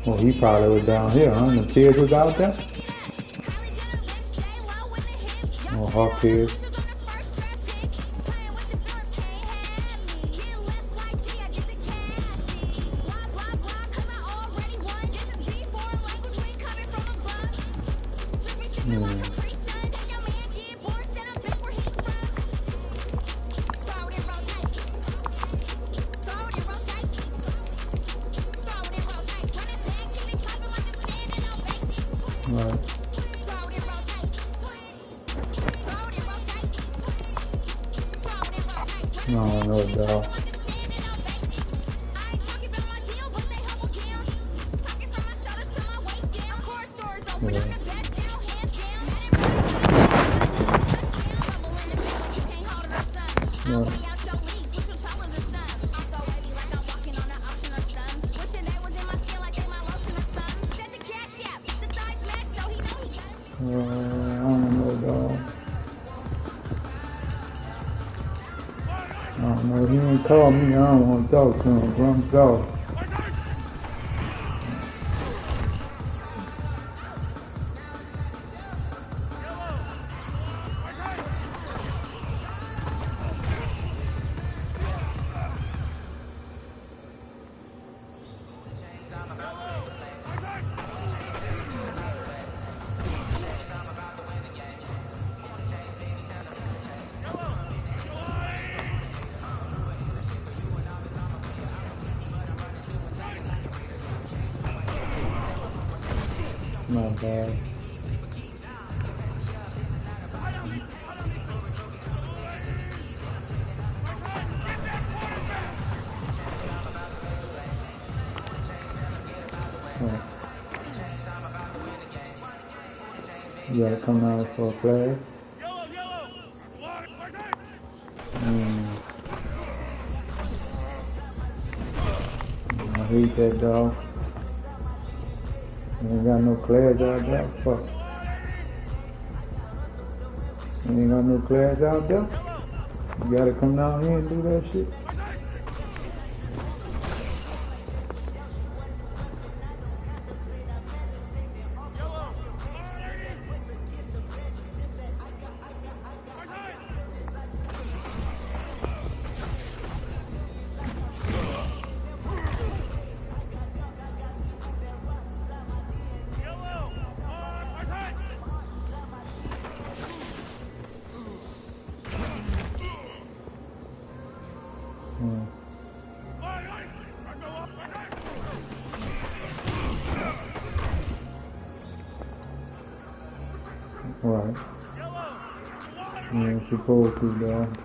Well, he probably was down here, huh? The kids was out there? Oh, her kids. Right. No, no doubt. Yeah. Right. I don't know, dog. I don't know. He ain't call me. I don't want to talk to him. I'm sorry. Not bad. Right. You gotta come out for a play. I hate that dog. You ain't got no players out there. Fuck. You ain't got no players out there. You gotta come down here and do that shit. Right. Yeah, supposed to, dog.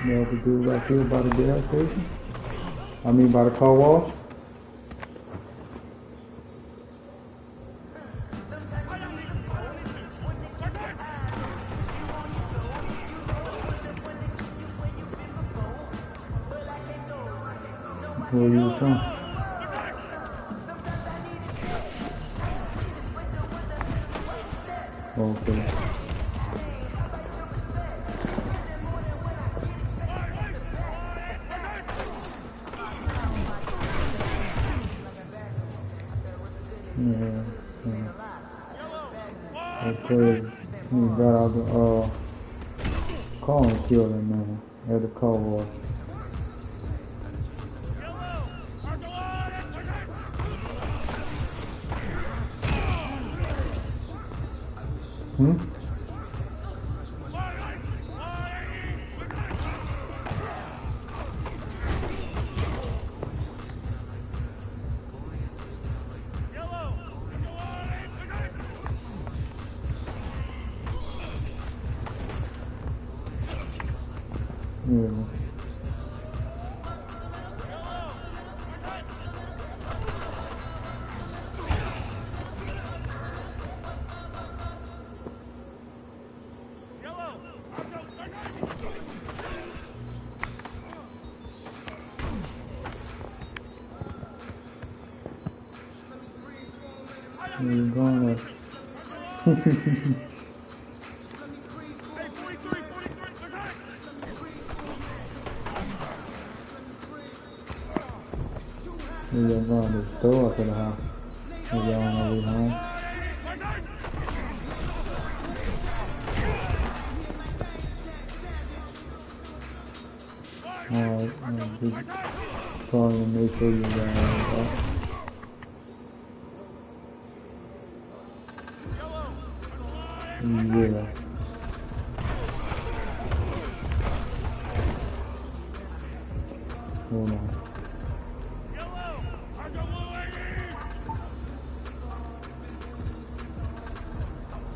You know, the dude right here by the gas station. I mean, by the car wash. Where you from? Okay. Yeah. That's crazy. He got out the car and killed him, man, at the car wash. Hmm? Yeah. you going up? Maybe I'm going to the store for the house. Maybe y'all on the way home. Alright, I'm just calling to make sure you're going on. Yeah. Hold on.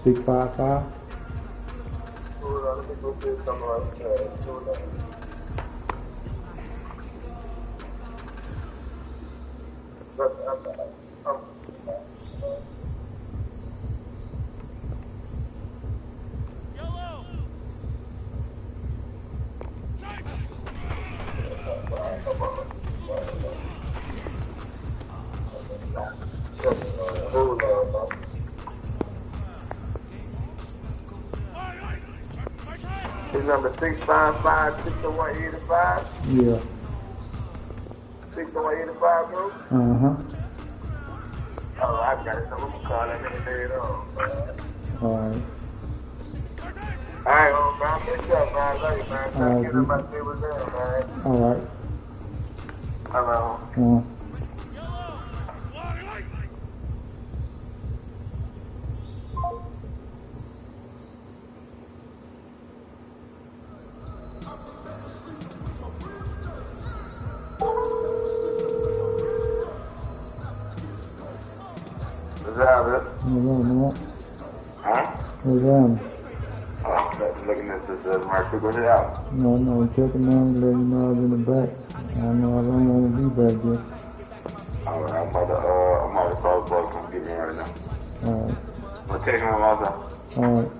655? Hold on, let me go see something right there. Hold on. His number 655-601-85. Yeah. 601-85, bro? Uh-huh. Oh, I got it. I'm going to call that nigga later on. Alright. Alright, man. What's up, man? I love you, man. Try to get Alright. my shit with them, man. Alright. Hello. What's up, man? Huh? What's that? Oh, looking at this market. What's it out? No, checking on, letting you know I was in the back. I know I don't want to be back yet. Alright, I'm about to call the boss. Come get me right now. Alright. I'll text him also. Alright.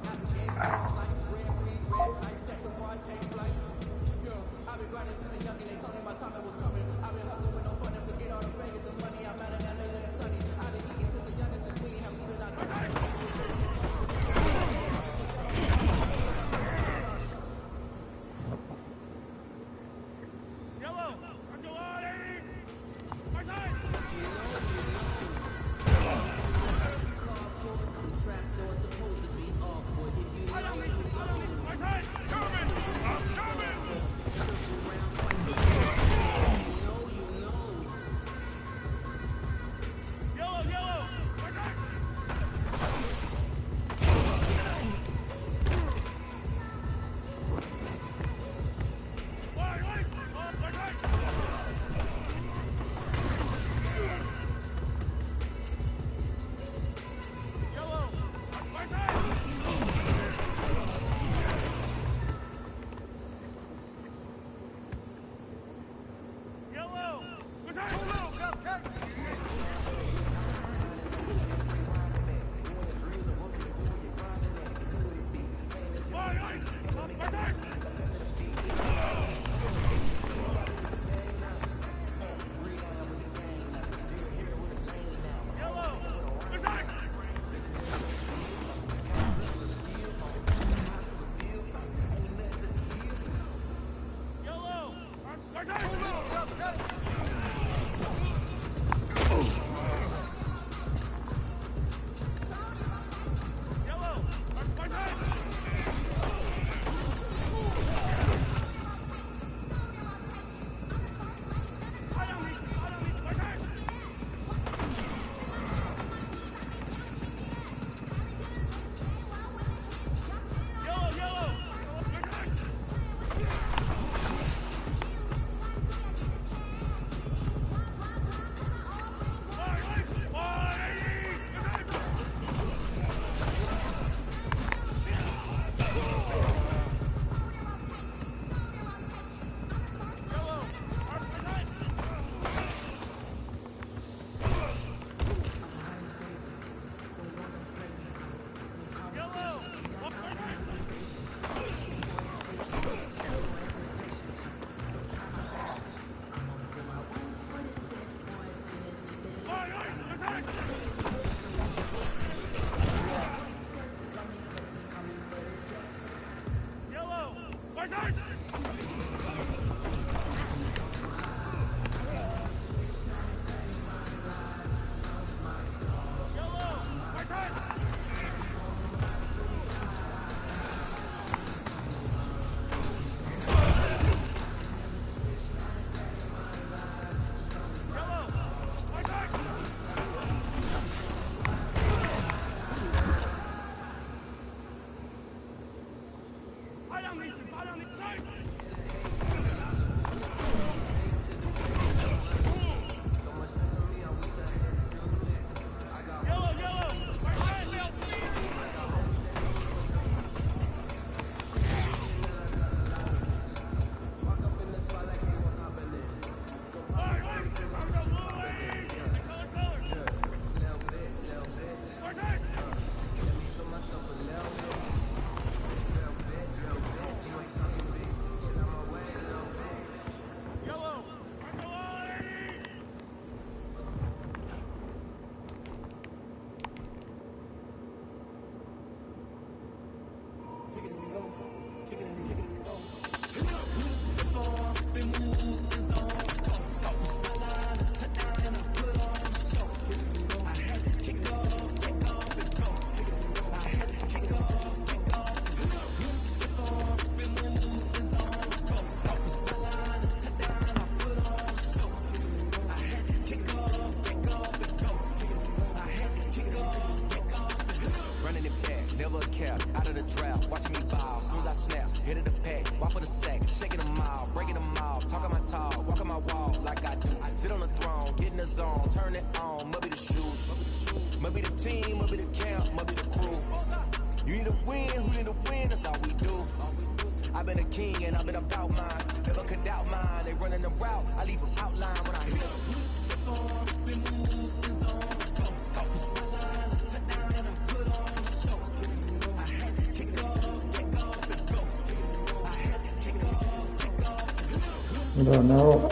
You don't know.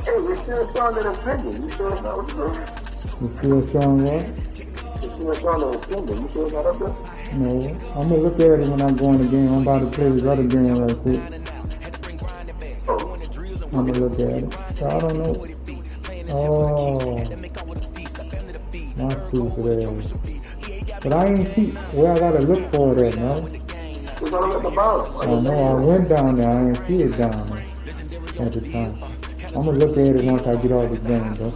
Hey, we're still trying to defend it. You sure it's not what you're doing? You still showing what? We're still trying to defend it. You sure it's not up there? No. I'm gonna look at it when I go in the game. I'm about to play this other game right quick. Oh. I'm gonna look at it. So I don't know. Oh. My stupid ass. But I ain't see where I gotta look for it at, no? We're gonna look at the bottom. I know I went down there. I didn't see it down there at the time. I'm gonna look at it once I get off this game, though.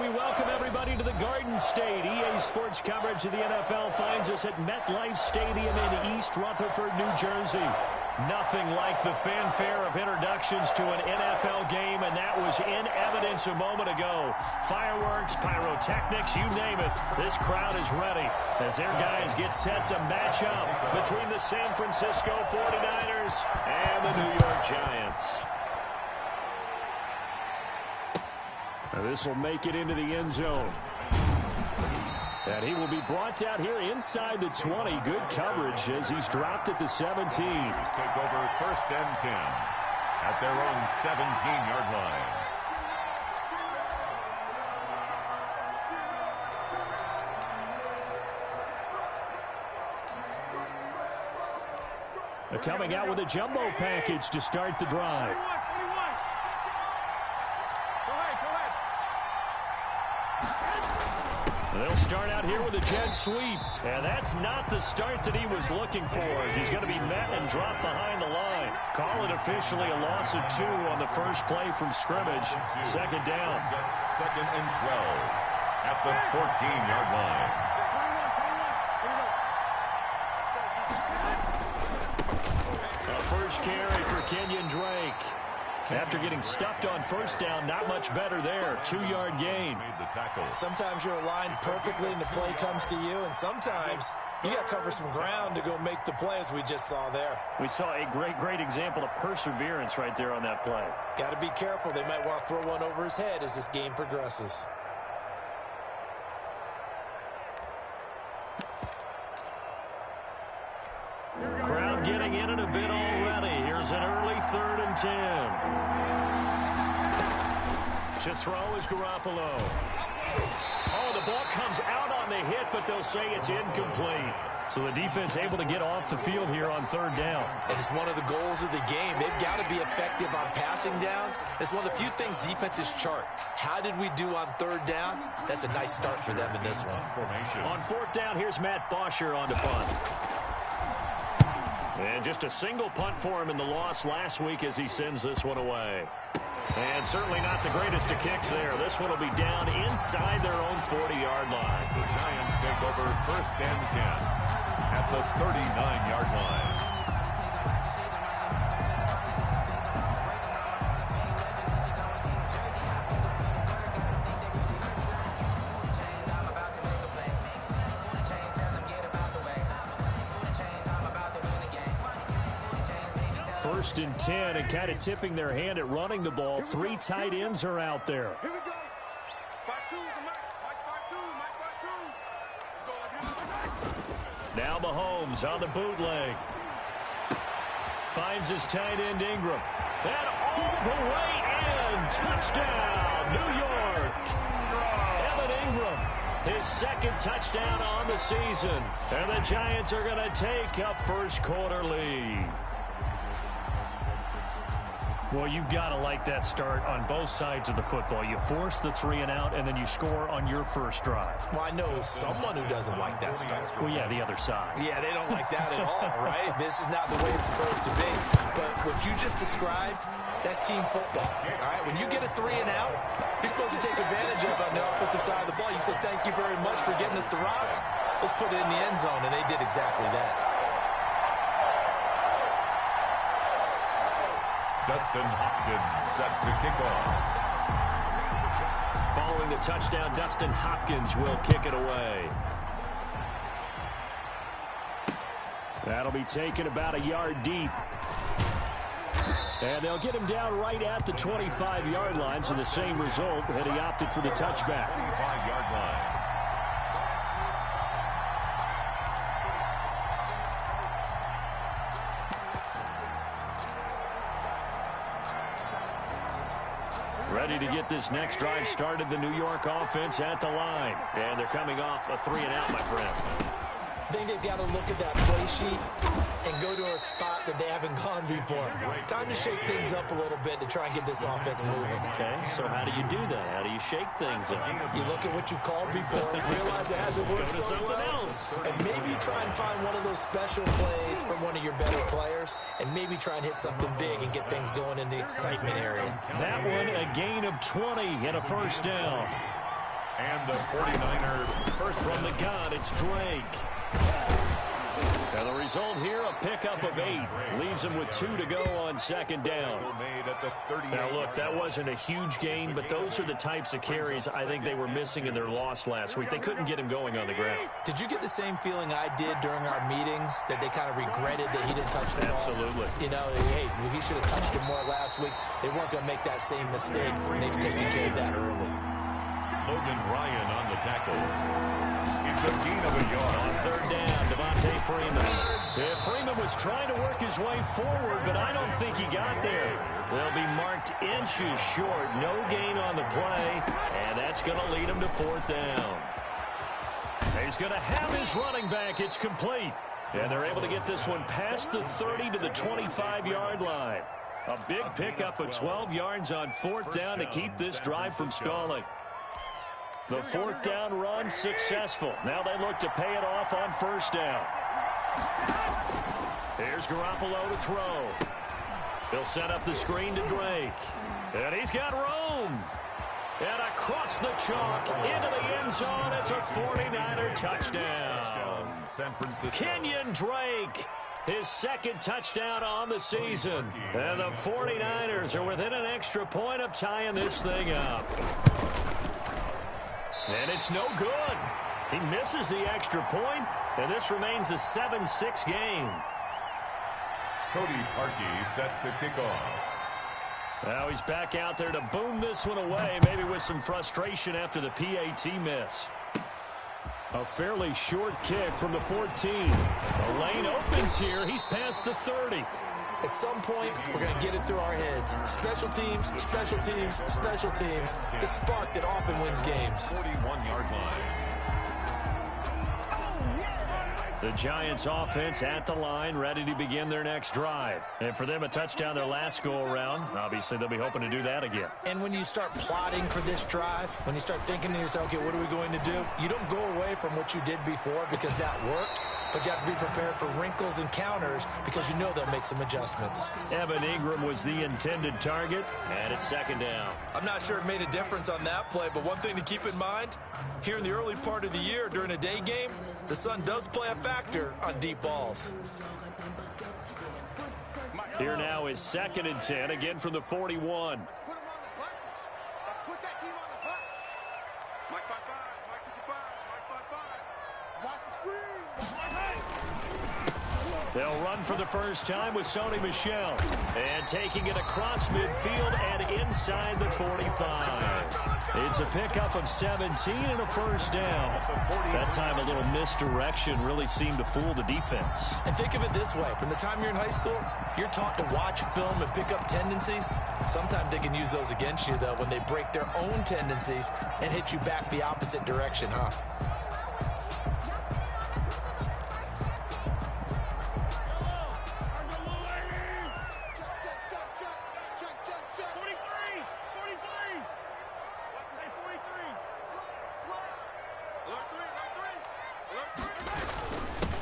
We welcome everybody to the Garden State. EA Sports coverage of the NFL finds us at MetLife Stadium in East Rutherford, New Jersey. Nothing like the fanfare of introductions to an NFL game, and that was in evidence a moment ago. Fireworks, pyrotechnics, you name it. This crowd is ready as their guys get set to match up between the San Francisco 49ers and the New York Giants. This will make it into the end zone. And he will be brought down here inside the 20. Good coverage as he's dropped at the 17. Take over 1st and 10 at their own 17-yard line. Coming out with a jumbo package to start the drive. They'll start out here with a jet sweep. And that's not the start that he was looking for, as he's going to be met and dropped behind the line. Call it officially a loss of 2 on the first play from scrimmage. Second down. 2nd and 12 at the 14-yard line. A first carry for Kenyon Drake. After getting stuffed on first down, not much better there. 2-yard gain. Made the tackle. Sometimes you're aligned perfectly and the play comes to you, and sometimes You got to cover some ground to go make the play, as we just saw there. We saw a great example of perseverance right there on that play. Got to be careful. They might want to throw one over his head as this game progresses. Crowd getting in a bit already. Here's an early 3rd and 10. To throw is Garoppolo. Oh, the ball comes out on the hit, but they'll say it's incomplete. So the defense able to get off the field here on 3rd down. And it's one of the goals of the game. They've got to be effective on passing downs. It's one of the few things defenses chart. How did we do on 3rd down? That's a nice start for them in this one. On 4th down, here's Matt Bosher on the punt. And just a single punt for him in the loss last week as he sends this one away. And certainly not the greatest of kicks there. This one will be down inside their own 40-yard line. The Giants take over 1st and 10 at the 39-yard line. First and 10, and kind of tipping their hand at running the ball. 3 tight ends are out there. Here we go. 5-2, Mike 5-2. Now Mahomes on the bootleg. Finds his tight end Ingram. And all the way in. Touchdown, New York. Evan Ingram, his 2nd touchdown on the season. And the Giants are going to take a first-quarter lead. Well, you've got to like that start on both sides of the football. You force the 3 and out, and then you score on your first drive. Well, I know someone who doesn't like that start. Well, yeah, the other side. Yeah, they don't like that at all, right? This is not the way it's supposed to be. But what you just described, that's team football, all right? When you get a 3 and out, you're supposed to take advantage of on the offensive side of the ball. You say, thank you very much for getting us the rock. Let's put it in the end zone, and they did exactly that. Dustin Hopkins set to kick off. Following the touchdown, Dustin Hopkins will kick it away. That'll be taken about a yard deep. And they'll get him down right at the 25-yard line, so the same result, and he opted for the touchback. 25-yard line. Ready to get this next drive started, the New York offense at the line. And they're coming off a 3 and out, my friend. I think they've got to look at that play sheet and go to a spot that they haven't gone before. Time to shake things up a little bit to try and get this offense moving. Okay, so how do you do that? How do you shake things up? You look at what you've called before, realize it hasn't worked Go to so something well, else. and maybe try and find one of those special plays from one of your better players, and maybe try and hit something big and get things going in the excitement area. That one, a gain of 20 and a first down. And the 49er first From the gun, it's Drake. And the result here, a pickup of 8. Leaves him with 2 to go on 2nd down. made at the 38. Now, look, that wasn't a huge gain, but those are the types of carries I think they were missing in their loss last week. They couldn't get him going on the ground. Did you get the same feeling I did during our meetings, that they kind of regretted that he didn't touch the ball? Absolutely. You know, hey, he should have touched it more last week. They weren't going to make that same mistake, and they've taken care of that early. Logan Ryan on the tackle. It's a gain of a yard. On 3rd down, Devontae Freeman. Yeah, Freeman was trying to work his way forward, but I don't think he got there. They'll be marked inches short. No gain on the play, and that's going to lead him to 4th down. He's going to have his running back. It's complete. And they're able to get this one past the 30 to the 25-yard line. A big pickup of 12 yards on 4th down to keep this drive from stalling. The 4th down run successful. Now they look to pay it off on 1st down. Here's Garoppolo to throw. He'll set up the screen to Drake. And he's got room. And across the chalk into the end zone. It's a 49er touchdown. San Francisco. Kenyon Drake, his 2nd touchdown on the season. And the 49ers are within an extra point of tying this thing up. And it's no good. He misses the extra point, And this remains a 7-6 game. Cody Parkey set to kick off. Now he's back out there to boom this one away, maybe with some frustration after the PAT miss. A fairly short kick from the 14. The lane opens here. He's past the 30. At some point, we're going to get it through our heads. Special teams, special teams, special teams. The spark that often wins games. 41-yard line. The Giants offense at the line, ready to begin their next drive. And for them, a touchdown their last go-around. Obviously, they'll be hoping to do that again. And when you start plotting for this drive, when you start thinking to yourself, okay, what are we going to do? You don't go away from what you did before because that worked. But you have to be prepared for wrinkles and counters because you know they'll make some adjustments. Evan Ingram was the intended target, and it's second down. I'm not sure it made a difference on that play, but one thing to keep in mind, here in the early part of the year during a day game, the sun does play a factor on deep balls. Here now is 2nd and 10, again from the 41. Let's put him on the buses. Let's put that team on the bus. Mike 5-5, Mike 55, Mike 5-5. Watch the screen. They'll run for the first time with Sony Michel. And taking it across midfield and inside the 45. It's a pickup of 17 and a first down. That time a little misdirection really seemed to fool the defense. And think of it this way. From the time you're in high school, you're taught to watch film and pick up tendencies. Sometimes they can use those against you, though, when they break their own tendencies and hit you back the opposite direction, huh?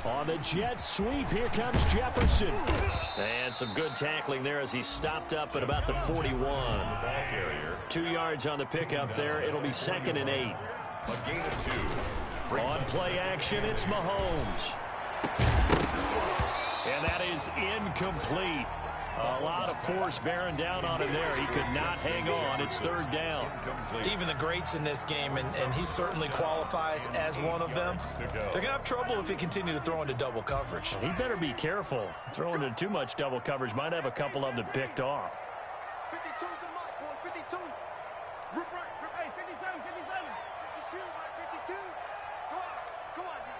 On the jet sweep, here comes Jefferson. And some good tackling there as he stopped up at about the 41. 2 yards on the pickup there. It'll be 2nd and 8. A gain of 2. On play action, it's Mahomes. And that is incomplete. A lot of force bearing down on him there. He could not hang on. It's 3rd down. Even the greats in this game, and he certainly qualifies as one of them, they're going to have trouble if they continue to throw into double coverage. He better be careful. Throwing into too much double coverage might have a couple of them picked off. 52 to Mike, boy, 52. Rip right, rip, hey, 57, 57. 52, Mike, 52. Come on, D.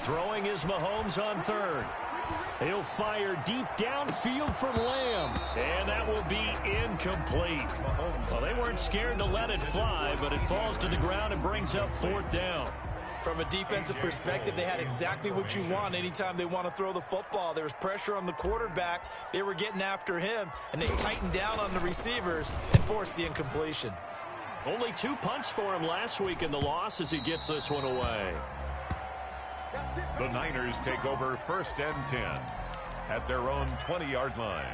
Throwing is Mahomes on 3rd. He'll fire deep downfield from Lamb. And that will be incomplete. Well, they weren't scared to let it fly, but it falls to the ground and brings up 4th down. From a defensive perspective, they had exactly what you want anytime they want to throw the football. There was pressure on the quarterback. They were getting after him, and they tightened down on the receivers and forced the incompletion. Only 2 punts for him last week in the loss as he gets this one away. The Niners take over 1st and 10 at their own 20-yard line.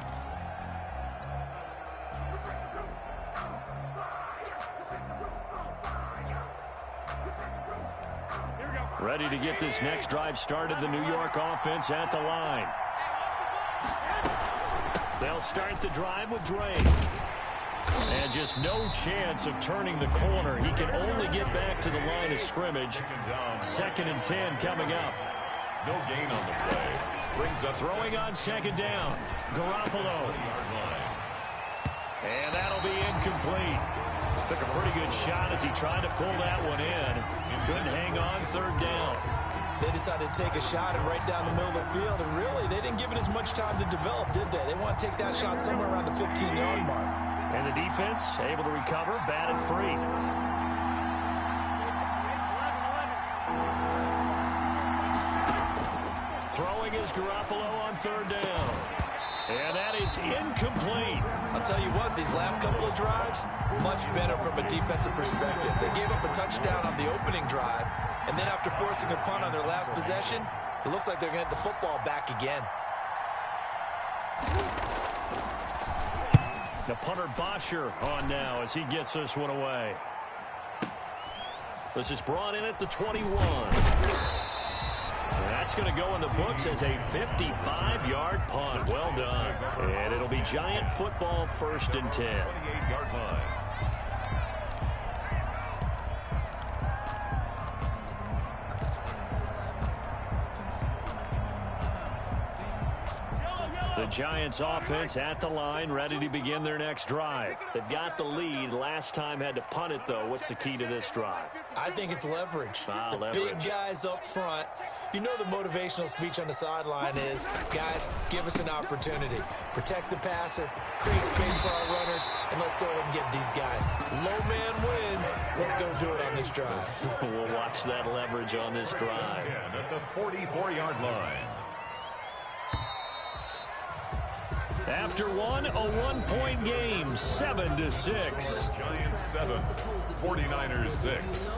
Ready to get this next drive started, the New York offense at the line. They'll start the drive with Drake. And just no chance of turning the corner. He can only get back to the line of scrimmage. 2nd and 10 coming up. No gain on the play. Brings up throwing on 2nd down. Garoppolo. And that'll be incomplete. Took a pretty good shot as he tried to pull that one in. Couldn't hang on 3rd down. They decided to take a shot and right down the middle of the field, and really, they didn't give it as much time to develop, did they? They want to take that shot somewhere around the 15-yard mark. And the defense able to recover, batted free. Throwing is Garoppolo on 3rd down. And that is incomplete. I'll tell you what, these last couple of drives, much better from a defensive perspective. They gave up a touchdown on the opening drive, and then after forcing a punt on their last possession, it looks like they're going to get the football back again. The punter Bosher on now as he gets this one away. This is brought in at the 21. That's going to go in the books as a 55-yard punt. Well done. And it'll be Giant football 1st and 10. 28-yard line. Giants offense at the line, ready to begin their next drive. They've got the lead. Last time had to punt it, though. What's the key to this drive? I think it's leverage. The leverage. Big guys up front. You know the motivational speech on the sideline is, guys, give us an opportunity. Protect the passer, create space for our runners, and let's go ahead and get these guys. Low man wins. Let's go do it on this drive. We'll watch that leverage on this drive. At the 44-yard line. After one, a one-point game, 7-6. Giants 7, 49ers 6.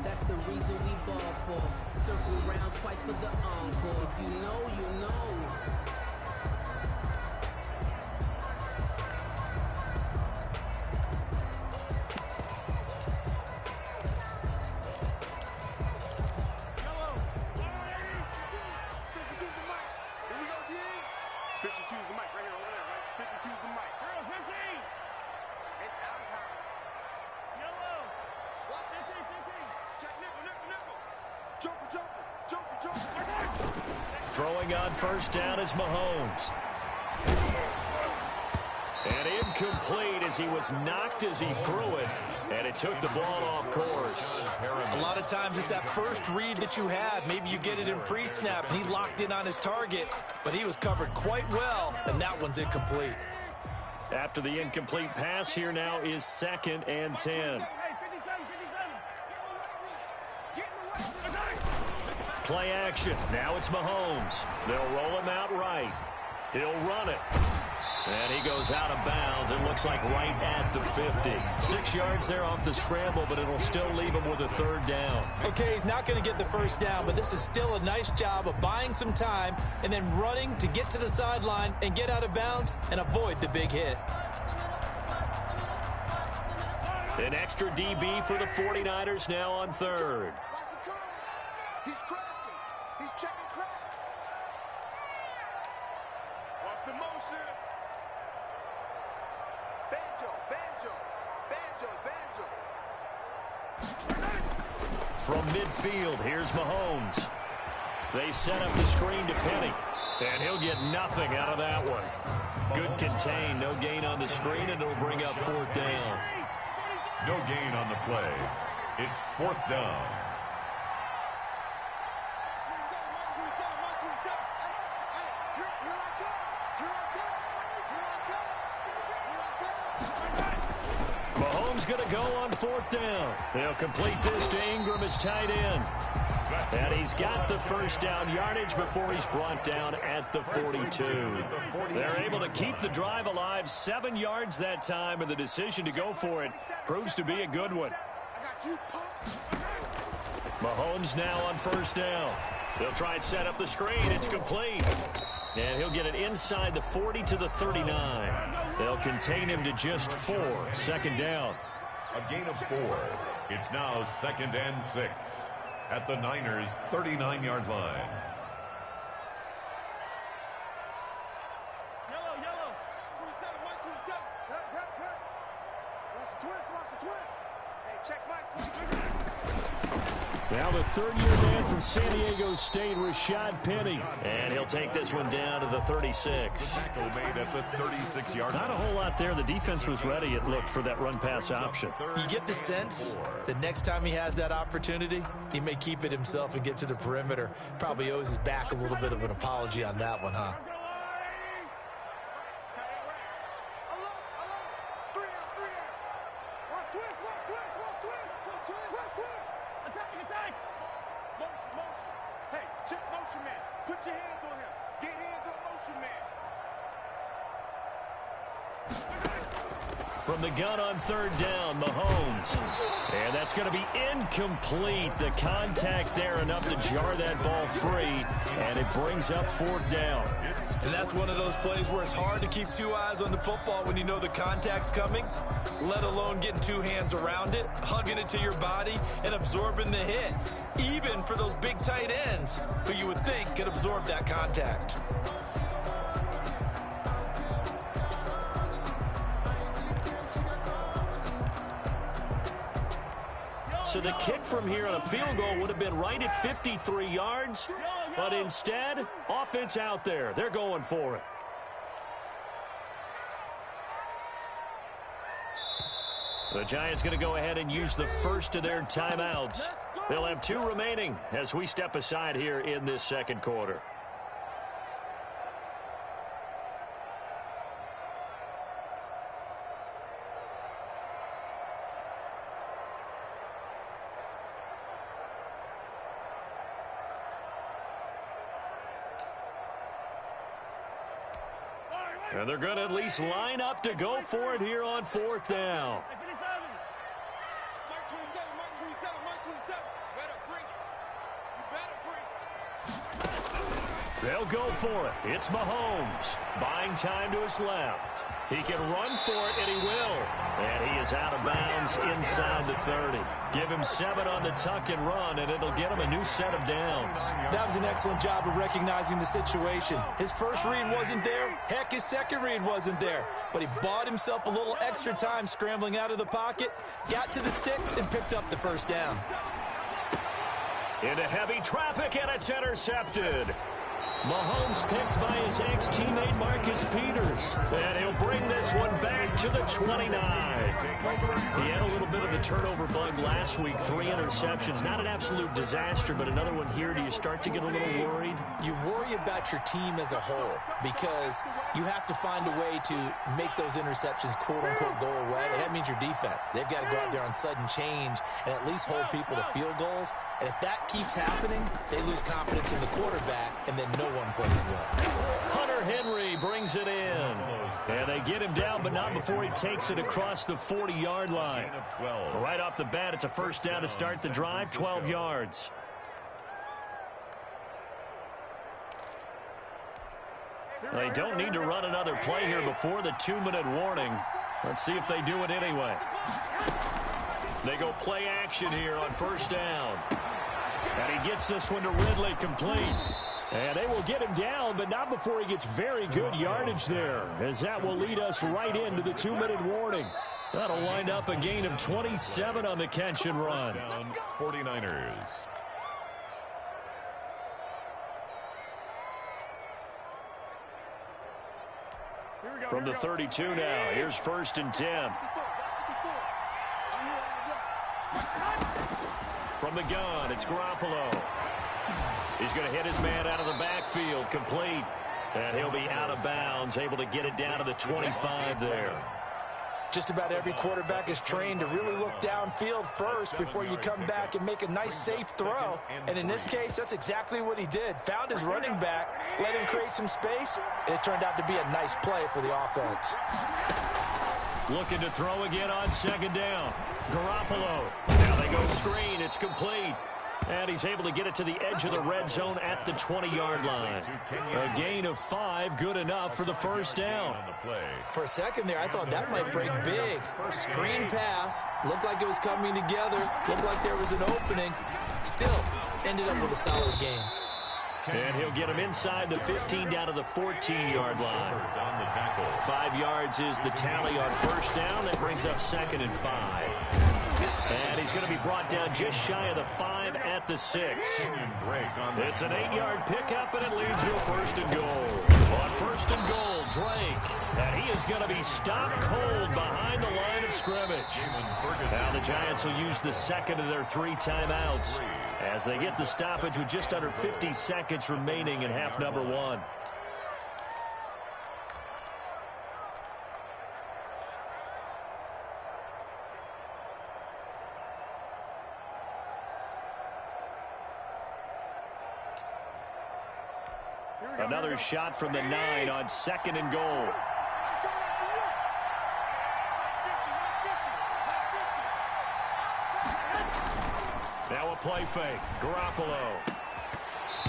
That's the reason we ball for. Circle around twice for the encore. If you know, you know. Throwing on first down is Mahomes. And incomplete as he was knocked as he threw it. And it took the ball off course. A lot of times it's that first read that you have. Maybe you get it in pre-snap, and he locked in on his target. But he was covered quite well, and that one's incomplete. After the incomplete pass, here now is 2nd and 10. Play action. Now it's Mahomes. They'll roll him out right. He'll run it. And he goes out of bounds. It looks like right at the 50. 6 yards there off the scramble, but it'll still leave him with a 3rd down. Okay, he's not going to get the first down, but this is still a nice job of buying some time and then running to get to the sideline and get out of bounds and avoid the big hit. An extra DB for the 49ers now on 3rd. He's crashing. He's checking crack. Watch the motion. Banjo, banjo, banjo, banjo. From midfield, here's Mahomes. They set up the screen to Penny, and he'll get nothing out of that one. Good contain, no gain on the screen, and it'll bring up 4th down. No gain on the play. It's 4th down. Mahomes going to go on 4th down. They'll complete this to Ingram as tight end. And he's got the first down yardage before he's brought down at the 42. They're able to keep the drive alive, 7 yards that time, and the decision to go for it proves to be a good one. Mahomes now on 1st down. They'll try and set up the screen. It's complete. And he'll get it inside the 40 to the 39. They'll contain him to just 4. 2nd down. A gain of 4. It's now 2nd and 6 at the Niners' 39-yard line. Yellow. 27, 127. Watch the twist, watch the twist. Hey, check Mike, 23. Now the 3rd-year man from San Diego State, Rashad Penny. And he'll take this one down to the 36. Tackle made at the 36-yard line. Not a whole lot there. The defense was ready, it looked, for that run-pass option. You get the sense that next time he has that opportunity, he may keep it himself and get to the perimeter. Probably owes his back a little bit of an apology on that one, huh? Put your hands on him. Get hands on motion man. From the gun on 3rd down, Mahomes. And that's going to be incomplete. The contact there enough to jar that ball free. And it brings up 4th down. And that's one of those plays where it's hard to keep 2 eyes on the football when you know the contact's coming, let alone getting 2 hands around it, hugging it to your body, and absorbing the hit. Even for those big tight ends who you would think could absorb that contact. So the kick from here on a field goal would have been right at 53 yards. But instead, offense out there. They're going for it. The Giants going to go ahead and use the first of their timeouts. They'll have 2 remaining as we step aside here in this second quarter. And they're going to at least line up to go for it here on 4th down. They'll go for it. It's Mahomes. Buying time to his left. He can run for it, and he will. And he is out of bounds inside the 30. Give him 7 on the tuck and run, and it'll get him a new set of downs. That was an excellent job of recognizing the situation. His first read wasn't there. Heck, his second read wasn't there. But he bought himself a little extra time scrambling out of the pocket, got to the sticks, and picked up the first down. Into heavy traffic, and it's intercepted. Mahomes picked by his ex-teammate Marcus Peters. And he'll bring this one back to the 29. He had a little bit of the turnover bug last week. 3 interceptions. Not an absolute disaster, but another one here. Do you start to get a little worried? You worry about your team as a whole because you have to find a way to make those interceptions quote-unquote go away, and that means your defense. They've got to go out there on sudden change and at least hold people to field goals. And if that keeps happening, they lose confidence in the quarterback, and then no one plays well. Hunter Henry brings it in. And they get him down, but not before he takes it across the 40-yard line. Right off the bat, it's a first down to start the drive, 12 yards. They don't need to run another play here before the 2-minute warning. Let's see if they do it anyway. They go play action here on first down. And he gets this one to Ridley complete. And they will get him down, but not before he gets very good yardage there, as that will lead us right into the 2-minute warning. That'll wind up a gain of 27 on the catch and run. Down 49ers. From the 32 now, here's 1st and 10. From the gun, it's Garoppolo. He's going to hit his man out of the backfield, complete. And he'll be out of bounds, able to get it down to the 25 there. Just about every quarterback is trained to really look downfield first before you come back and make a nice, safe throw. And in this case, that's exactly what he did. Found his running back, let him create some space, and it turned out to be a nice play for the offense. Looking to throw again on 2nd down. Garoppolo. Now they go screen. It's complete. And he's able to get it to the edge of the red zone at the 20-yard line. A gain of 5, good enough for the first down. For a second there, I thought that might break big. Screen pass. Looked like it was coming together. Looked like there was an opening. Still, ended up with a solid game. And he'll get him inside the 15 down to the 14-yard line. 5 yards is the tally on first down. That brings up 2nd and 5. And he's going to be brought down just shy of the 5 at the 6. It's an 8-yard pickup, and it leads to a 1st and goal. On 1st and goal, Drake. And he is going to be stopped cold behind the line of scrimmage. Now the Giants will use the 2nd of their 3 timeouts as they get the stoppage with just under 50 seconds remaining in half number 1. Another shot from the 9 on 2nd and goal. Now a play fake. Garoppolo.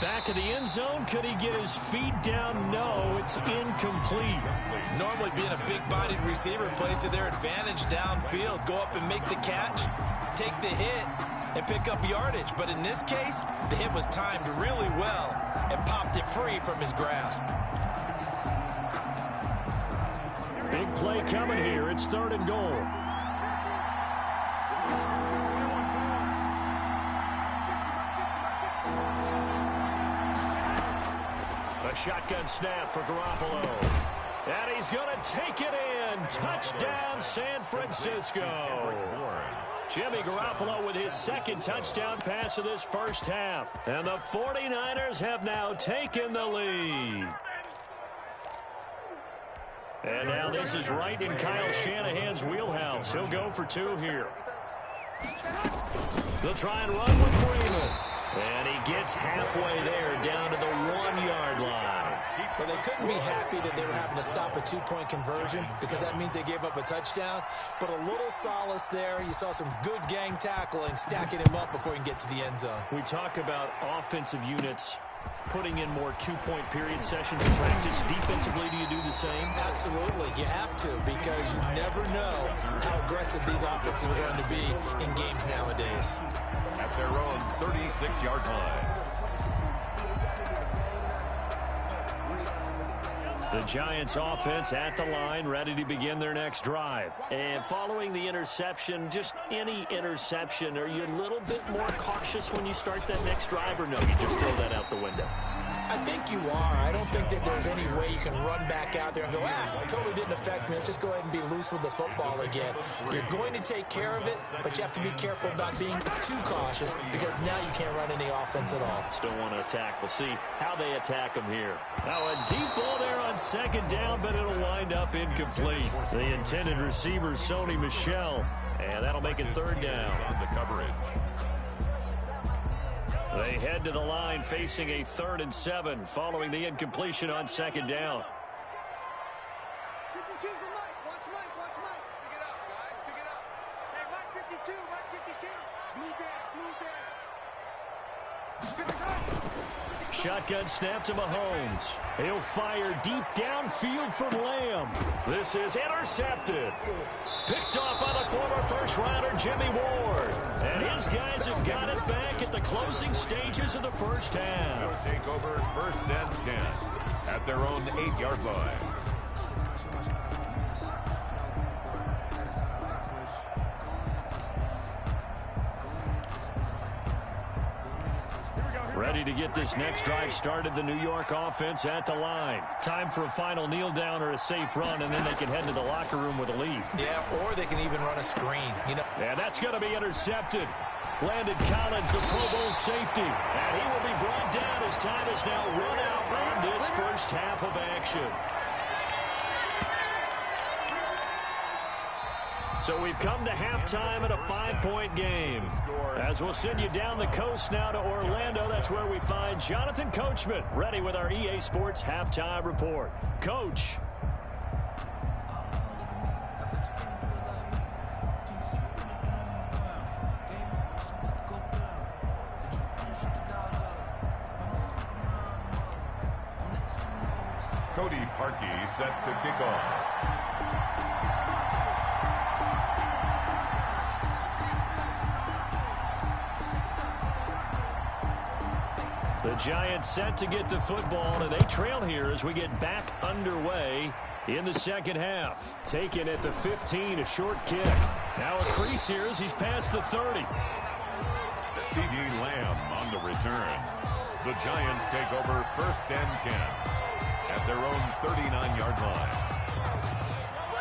Back of the end zone. Could he get his feet down? No, it's incomplete. Normally being a big-bodied receiver plays to their advantage downfield. Go up and make the catch, take the hit, and pick up yardage. But in this case, the hit was timed really well and popped it free from his grasp. Big play coming here. It's 3rd and goal. shotgun snap for Garoppolo. And he's going to take it in. Touchdown, San Francisco. Jimmy Garoppolo with his second touchdown pass of this first half. And the 49ers have now taken the lead. And now this is right in Kyle Shanahan's wheelhouse. He'll go for 2 here. They'll try and run with Freeman. And he gets halfway there, down to the 1-yard line. Well, they couldn't be happy that they were having to stop a 2-point conversion because that means they gave up a touchdown. But a little solace there. You saw some good gang tackling, stacking him up before he can get to the end zone. We talk about offensive units putting in more 2-point period sessions in practice. Defensively, do you do the same? Absolutely. You have to, because you never know how aggressive these offenses are going to be in games nowadays. At their own 36-yard line. The Giants offense at the line, ready to begin their next drive. And following the interception, just any interception, are you a little bit more cautious when you start that next drive, or no, you just throw that out the window? I think you are. I don't think that there's any way you can run back out there and go, it totally didn't affect me. Let's just go ahead and be loose with the football again. You're going to take care of it, but you have to be careful about being too cautious because now you can't run any offense at all. Still want to attack. We'll see how they attack them here. Now a deep ball there on second down, but it'll wind up incomplete. The intended receiver, Sony Michel, and that'll make it third down. On the coverage. They head to the line facing a 3rd and 7 following the incompletion on second down. 52's the Mike. Watch Mike. Watch Mike. Pick it up, guys. Pick it up. Hey, Mike 52. Mike 52. Blue there. Blue there. Shotgun snap to Mahomes. He'll fire deep downfield from Lamb. This is intercepted. Picked off by the former first-rounder Jimmy Ward. And his guys have got it back at the closing stages of the first half. They'll take over 1st and 10 at their own 8-yard line. Ready to get this next drive started, the New York offense at the line. Time for a final kneel down or a safe run, and then they can head to the locker room with a lead. Yeah, or they can even run a screen. And that's going to be intercepted. Landon Collins, the Pro Bowl safety. And he will be brought down as time is now run out on this first half of action. So we've come to halftime in a 5-point game. As we'll send you down the coast now to Orlando, that's where we find Jonathan Coachman, ready with our EA Sports Halftime Report. Coach. Cody Parkey set to kick off. The Giants set to get the football, and they trail here as we get back underway in the second half. Taken at the 15, a short kick. Now a crease here as he's past the 30. C.D. Lamb on the return. The Giants take over 1st and 10 at their own 39-yard line.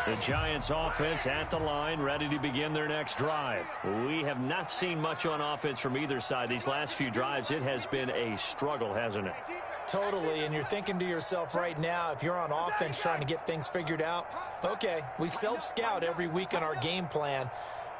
The Giants offense at the line, ready to begin their next drive. We have not seen much on offense from either side. These last few drives, it has been a struggle, hasn't it? Totally, and you're thinking to yourself right now, if you're on offense trying to get things figured out, okay, we self-scout every week on our game plan.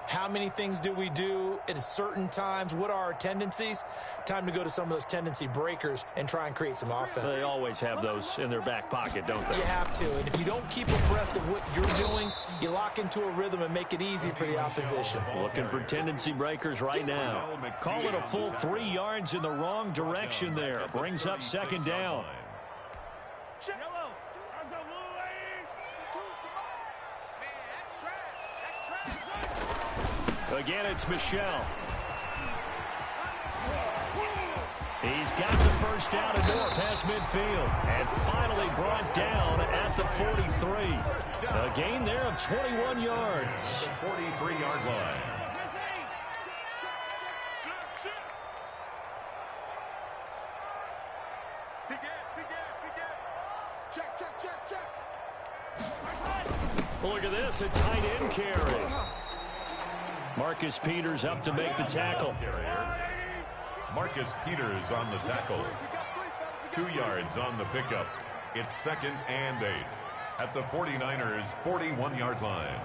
How many things do we do at certain times? What are our tendencies? Time to go to some of those tendency breakers and try and create some offense. They always have those in their back pocket, don't they? You have to, and if you don't keep abreast of what you're doing, you lock into a rhythm and make it easy for the opposition. Looking for tendency breakers right now. Call it a full 3 yards in the wrong direction there. Brings up second down. Again, it's Michel. He's got the first down and more past midfield. And finally brought down at the 43. A gain there of 21 yards. 43-yard line. Big Ed, Big Ed, Big Ed. Look at this, a tight end carry. Marcus Peters up to make the tackle. Marcus Peters on the tackle. 2 yards on the pickup. It's 2nd and 8 at the 49ers' 41-yard line.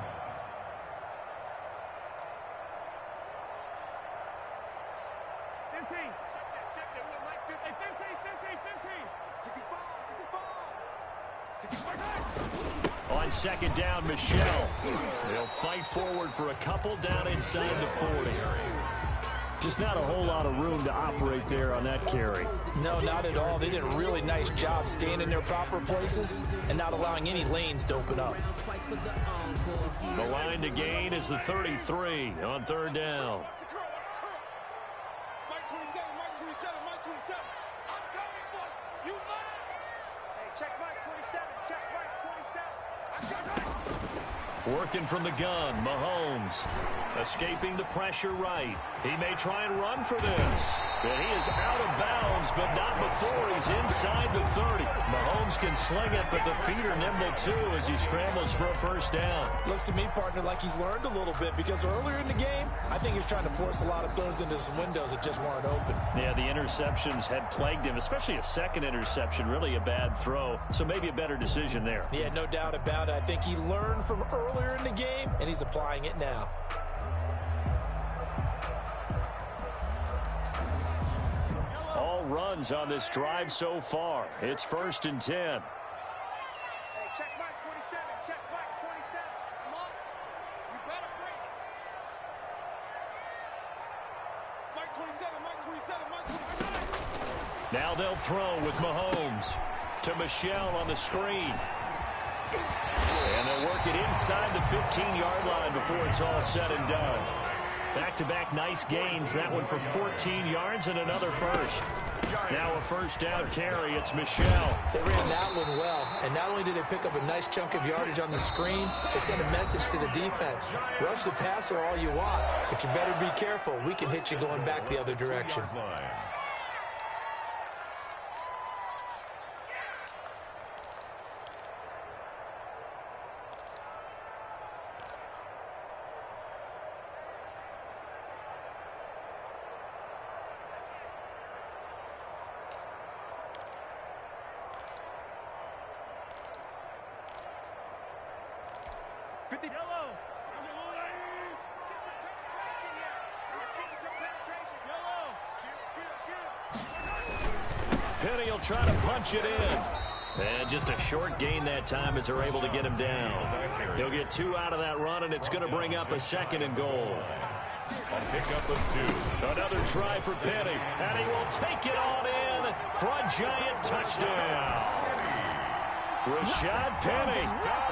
On 2nd down, Michelle. They'll fight forward for a couple down inside the 40. Just not a whole lot of room to operate there on that carry. No, not at all. They did a really nice job staying in their proper places and not allowing any lanes to open up. The line to gain is the 33 on 3rd down. Working from the gun, Mahomes. Escaping the pressure right. He may try and run for this. But he is out of bounds, but not before he's inside the 30. Mahomes can sling it, but the feet are nimble too as he scrambles for a 1st down. Looks to me, partner, like he's learned a little bit because earlier in the game, I think he was trying to force a lot of throws into some windows that just weren't open. Yeah, the interceptions had plagued him, especially a 2nd interception, really a bad throw. So maybe a better decision there. Yeah, no doubt about it. I think he learned from earlier in the game, and he's applying it now. All runs on this drive so far. It's 1st and 10. Hey, check Mike 27. Check Mike 27. Come on. You better bring it. Mike 27. Mike 27. Mike 27. Now they'll throw with Mahomes to Michelle on the screen. And they'll work it inside the 15-yard line before it's all said and done. Back-to-back nice gains. That one for 14 yards and another 1st. Now a 1st down carry. It's Michelle. They ran that one well, and not only did they pick up a nice chunk of yardage on the screen, they sent a message to the defense. Rush the passer all you want, but you better be careful. We can hit you going back the other direction. Penny will try to punch it in. And just a short gain that time as they're able to get him down. He'll get 2 out of that run, and it's going to bring up a 2nd and goal. A pickup of 2. Another try for Penny, and he will take it on in for a giant touchdown. Rashad Penny,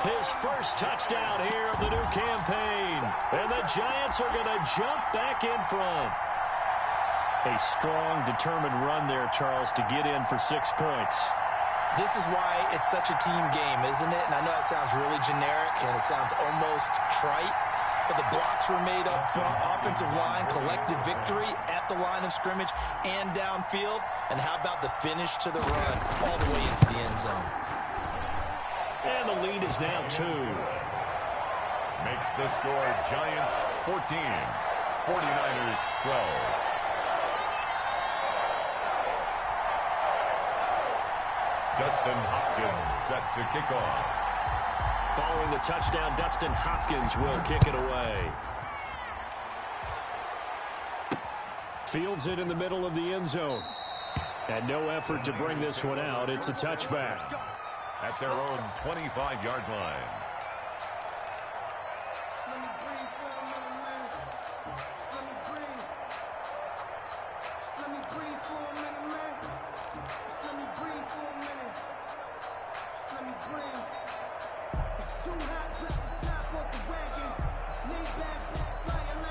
his 1st touchdown here of the new campaign. And the Giants are going to jump back in front. A strong, determined run there, Charles, to get in for 6 points. This is why it's such a team game, isn't it? And I know it sounds really generic and it sounds almost trite, but the blocks were made up front, offensive line, collective victory at the line of scrimmage and downfield. And how about the finish to the run all the way into the end zone? And the lead is now 2. Makes the score Giants 14, 49ers 12. Dustin Hopkins set to kick off. Following the touchdown, Dustin Hopkins will kick it away. Fields it in the middle of the end zone. And no effort to bring this one out. It's a touchback. At their own 25-yard line.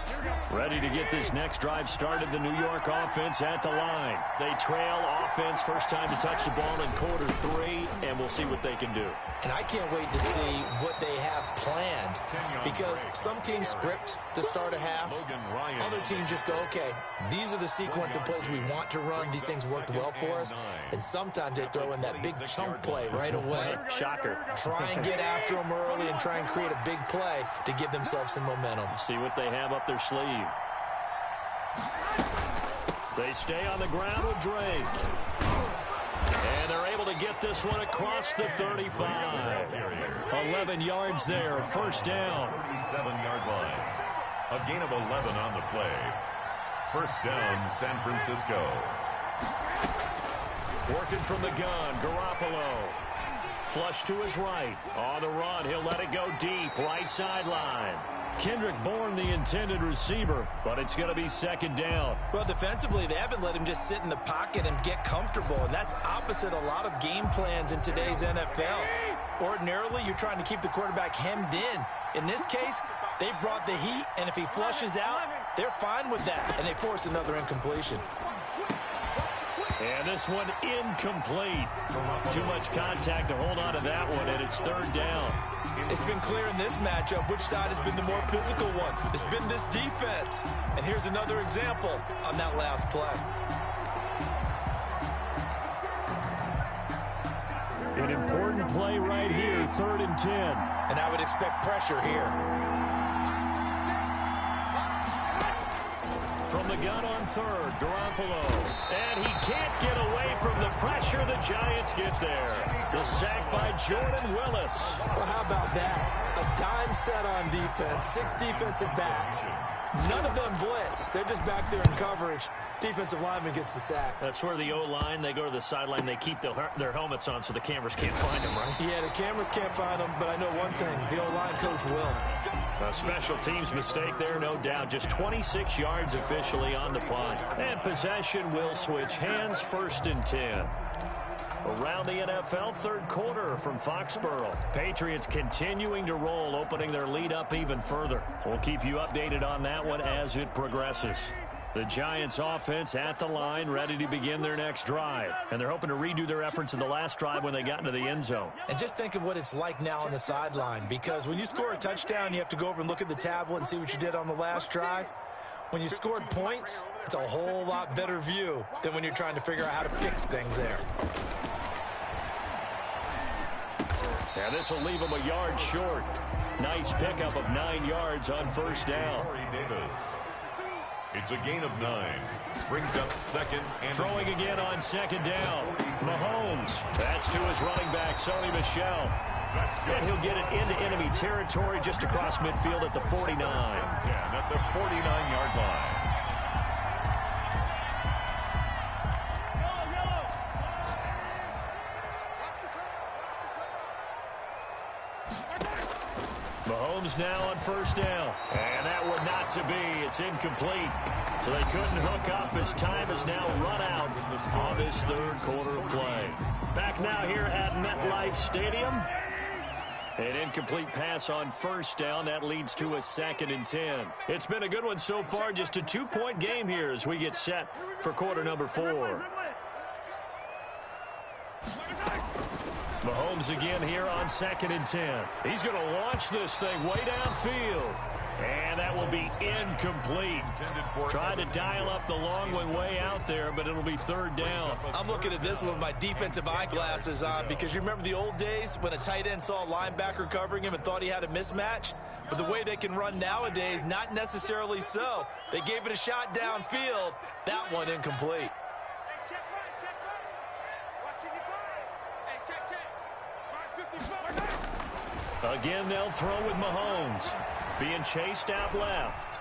Here we go. Ready to get this next drive started, the New York offense at the line. They trail offense, first time to touch the ball in quarter 3, and we'll see what they can do. And I can't wait to see what they have planned, because some teams script to start a half. Other teams just go, okay, these are the sequence of plays we want to run. These things worked well for us. And sometimes they throw in that big chunk play right away. Shocker. Try and get after them early and try and create a big play to give themselves some momentum. See what they have up their sleeve. They stay on the ground with Drake. And they're able to get this one across the 35. 11 yards there, first down. 37-yard line. A gain of 11 on the play. First down, San Francisco. Working from the gun, Garoppolo. Flush to his right. On the run, he'll let it go deep, right sideline. Kendrick Bourne, the intended receiver, but it's going to be second down. Well, defensively, they haven't let him just sit in the pocket and get comfortable, and that's opposite a lot of game plans in today's NFL. Ordinarily, you're trying to keep the quarterback hemmed in. In this case, they brought the heat, and if he flushes out, they're fine with that, and they force another incompletion. And this one incomplete. Too much contact to hold on to that one, and it's third down. It's been clear in this matchup which side has been the more physical one. It's been this defense. And here's another example on that last play. An important play right here, 3rd and 10. And I would expect pressure here. From the gun on 3rd, Garoppolo. And he can't get away from the pressure. The Giants get there. The sack by Jordan Willis. Well, how about that? A dime set on defense, 6 defensive backs. None of them blitz. They're just back there in coverage. Defensive lineman gets the sack. That's where the O-line, they go to the sideline, they keep their helmets on so the cameras can't find them, right? Yeah, the cameras can't find them, but I know one thing. The O-line coach will. A special teams mistake there, no doubt. Just 26 yards officially on the punt. And possession will switch hands, 1st and 10. Around the NFL, 3rd quarter from Foxborough. Patriots continuing to roll, opening their lead up even further. We'll keep you updated on that one as it progresses. The Giants offense at the line, ready to begin their next drive. And they're hoping to redo their efforts in the last drive when they got into the end zone. And just think of what it's like now on the sideline, because when you score a touchdown, you have to go over and look at the tablet and see what you did on the last drive. When you scored points, it's a whole lot better view than when you're trying to figure out how to fix things there. Yeah, this will leave him a yard short. Nice pickup of 9 yards on first down. Davis. It's a gain of 9. Brings up second and throwing again on second down. Mahomes. That's to his running back, Sony Michel. And he'll get it into enemy territory just across midfield at the 49. At the 49-yard line. Mahomes now on first down. And that one not to be. It's incomplete. So they couldn't hook up as time is now run out on this 3rd quarter of play. Back now here at MetLife Stadium. An incomplete pass on first down. That leads to a 2nd and 10. It's been a good one so far. Just a 2-point game here as we get set for quarter number 4. Mahomes again here on 2nd and 10. He's going to launch this thing way downfield. And that will be incomplete. Trying to dial up the long one way out there, but it'll be 3rd down. I'm looking at this one with my defensive eyeglasses on, because you remember the old days when a tight end saw a linebacker covering him and thought he had a mismatch? But the way they can run nowadays, not necessarily so. They gave it a shot downfield. That one incomplete. Again, they'll throw with Mahomes. Being chased out left.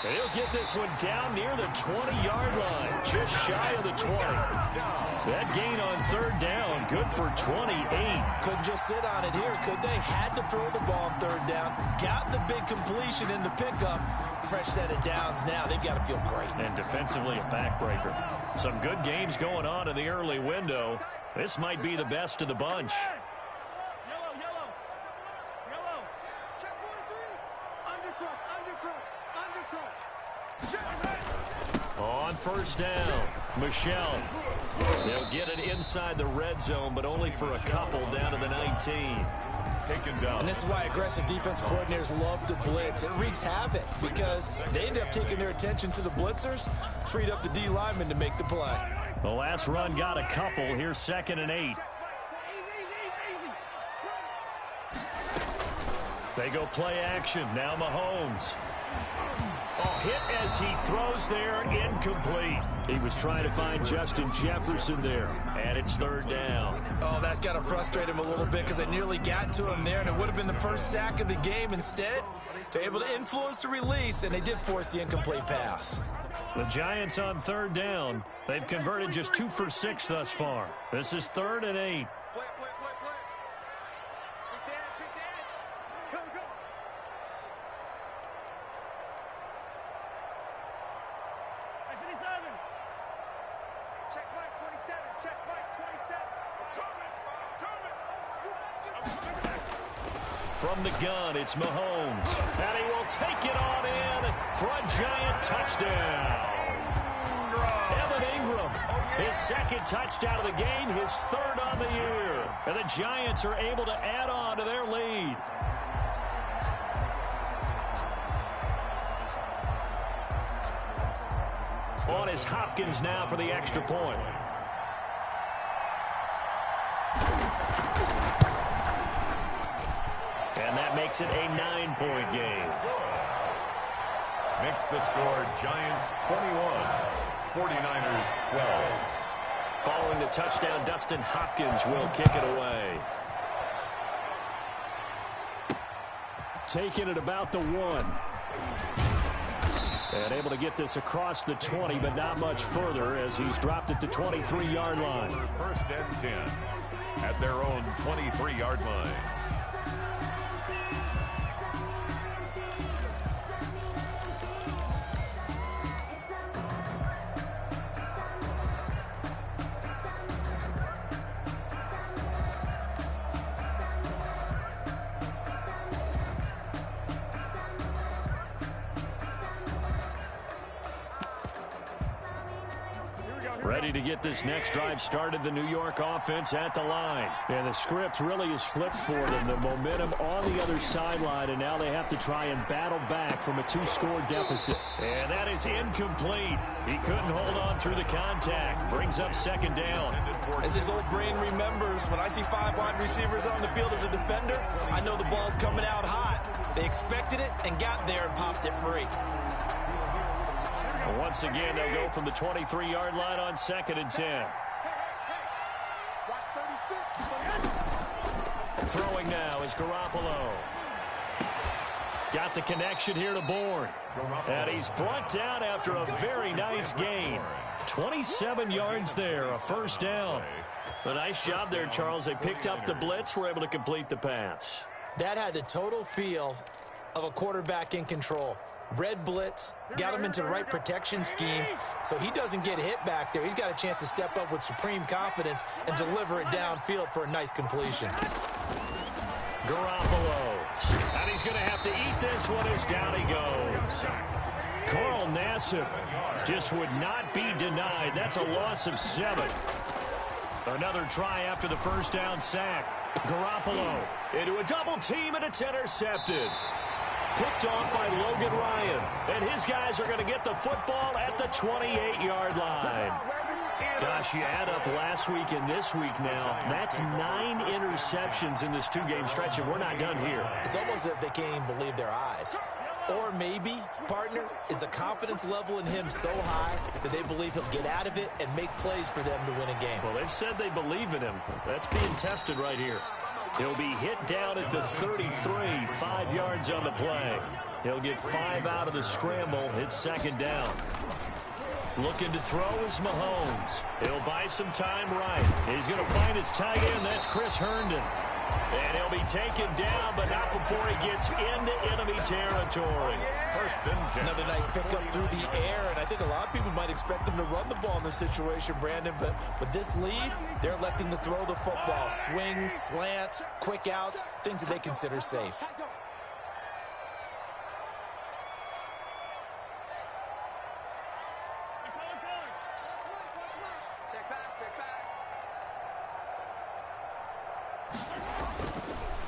He'll get this one down near the 20-yard line, just shy of the 20. That gain on 3rd down, good for 28. Couldn't just sit on it here, could they? Had to throw the ball on 3rd down. Got the big completion in the pickup. Fresh set of downs now. They've got to feel great. And defensively a backbreaker. Some good games going on in the early window. This might be the best of the bunch. Yellow. Check 43. Undercross. On first down, Michelle. They'll get it inside the red zone, but only for a couple down to the 19. Taken down. And this is why aggressive defense coordinators love to blitz. It wreaks havoc because they end up taking their attention to the blitzers, freed up the D lineman to make the play. The last run got a couple. Here's 2nd and 8. They go play action. Now Mahomes. Oh, hit as he throws there, incomplete. He was trying to find Justin Jefferson there, and it's 3rd down. Oh, that's got to frustrate him a little bit because they nearly got to him there, and it would have been the first sack of the game. Instead, they're able to influence the release, and they did force the incomplete pass. The Giants on 3rd down. They've converted just 2 for 6 thus far. This is 3rd and 8. From the gun, it's Mahomes. And he will take it on in for a Giant touchdown. Evan Ingram, his 2nd touchdown of the game, his 3rd on the year. And the Giants are able to add on to their lead. On is Hopkins now for the extra point. And that makes it a 9-point game. Makes the score Giants 21, 49ers 12. Following the touchdown, Dustin Hopkins will kick it away. Taking it about the 1. And able to get this across the 20, but not much further as he's dropped it to 23-yard line. 1st and 10 at their own 23-yard line. Ready to get this next drive started, the New York offense at the line. And the script really is flipped for them. The momentum on the other sideline, and now they have to try and battle back from a 2-score deficit. And that is incomplete. He couldn't hold on through the contact. Brings up 2nd down. As his old brain remembers, when I see 5 wide receivers on the field as a defender, I know the ball's coming out hot. They expected it and got there and popped it free. Once again, they'll go from the 23-yard line on 2nd and 10. Throwing now is Garoppolo. Got the connection here to Bourne. And he's brought down after a very nice gain. 27 yards there, a 1st down. A nice job there, Charles. They picked up the blitz, were able to complete the pass. That had the total feel of a quarterback in control. Red blitz, got him into the right protection scheme, so he doesn't get hit back there. He's got a chance to step up with supreme confidence and deliver it downfield for a nice completion. Garoppolo, and he's going to have to eat this one as down he goes. Carl Nassib just would not be denied. That's a loss of 7. Another try after the 1st down sack. Garoppolo into a double team, and it's intercepted. Picked off by Logan Ryan. And his guys are going to get the football at the 28-yard line. Gosh, you add up last week and this week now. That's 9 interceptions in this 2-game stretch, and we're not done here. It's almost as if they can't even believe their eyes. Or maybe, partner, is the confidence level in him so high that they believe he'll get out of it and make plays for them to win a game. Well, they've said they believe in him. That's being tested right here. He'll be hit down at the 33, 5 yards on the play. He'll get 5 out of the scramble. It's 2nd down. Looking to throw is Mahomes. He'll buy some time right. He's going to find his tight end. That's Chris Herndon. And he'll be taken down, but not before he gets into enemy territory. 1st and 10. Another nice pickup through the air, and I think a lot of people might expect them to run the ball in this situation, Brandon, but with this lead, they're electing to throw the football. Swings, slants, quick outs, things that they consider safe.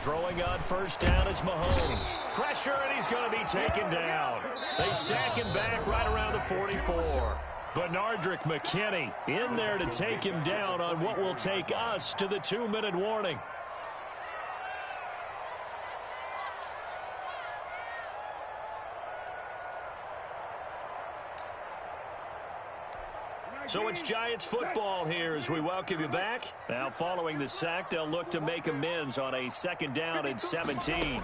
Throwing on first down is Mahomes. Pressure, and he's going to be taken down. They sack him back right around the 44. Bernardrick McKinney in there to take him down on what will take us to the 2-minute warning. So it's Giants football here as we welcome you back. Now following the sack, they'll look to make amends on a 2nd down and 17.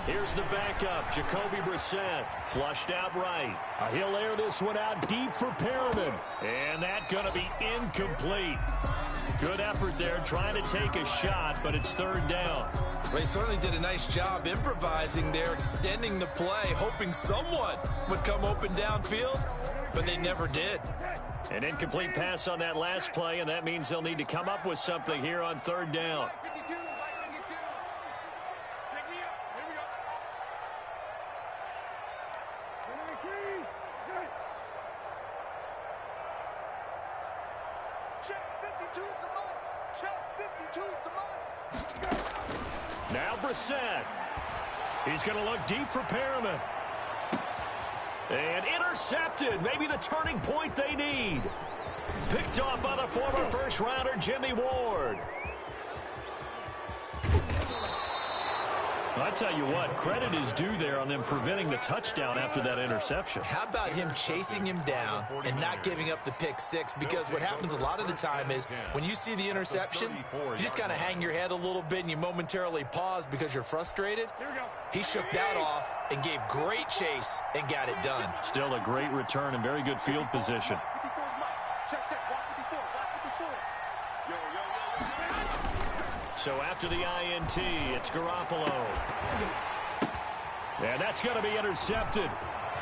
Here's the backup, Jacoby Brissett, flushed out right. He'll air this one out deep for Perriman. And that's going to be incomplete. Good effort there, trying to take a shot, but it's 3rd down. Well, he certainly did a nice job improvising there, extending the play, hoping someone would come open downfield, but they never did. An incomplete pass on that last play, and that means they'll need to come up with something here on 3rd down. Now Brissett. He's going to look deep for Perriman. And intercepted. Maybe the turning point they need. Picked off by the former first-rounder Jimmy Ward. I tell you what, credit is due there on them preventing the touchdown after that interception. How about him chasing him down and not giving up the pick six? Because what happens a lot of the time is when you see the interception, you just kind of hang your head a little bit and you momentarily pause because you're frustrated. He shook that off and gave great chase and got it done. Still a great return and very good field position. So after the INT, it's Garoppolo. And that's going to be intercepted.